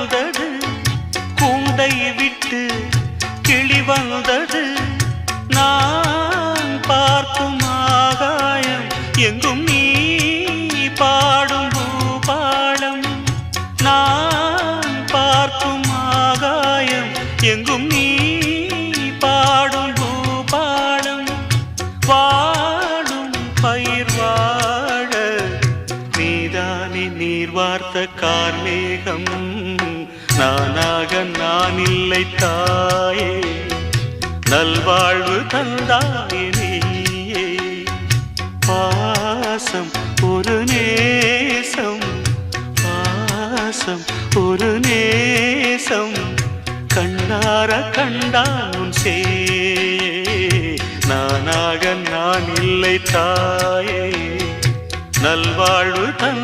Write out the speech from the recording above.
வந்தது, கூண்டை விட்டு கிளி வந்தது. நான் பார்க்கும் ஆகாயம் எங்கும் நீ பாடும் பூபாலம். நான் பார்க்கும் ஆகாயம் எங்கும் நீ பாடும் பூபாலம். வாடும் பயிர் வாழ நீதானே நீர் வார்த்த கார்மேகம். நானாக நான் இல்லை தாயே, நல்வாழ்வு தந்தாயே நீயே. பாசம் ஒரு நேசம், பாசம் ஒரு நேசம், கண்ணார கண்டான் சே. நானாக நான் இல்லை தாயே, நல்வாழ்வு தந்த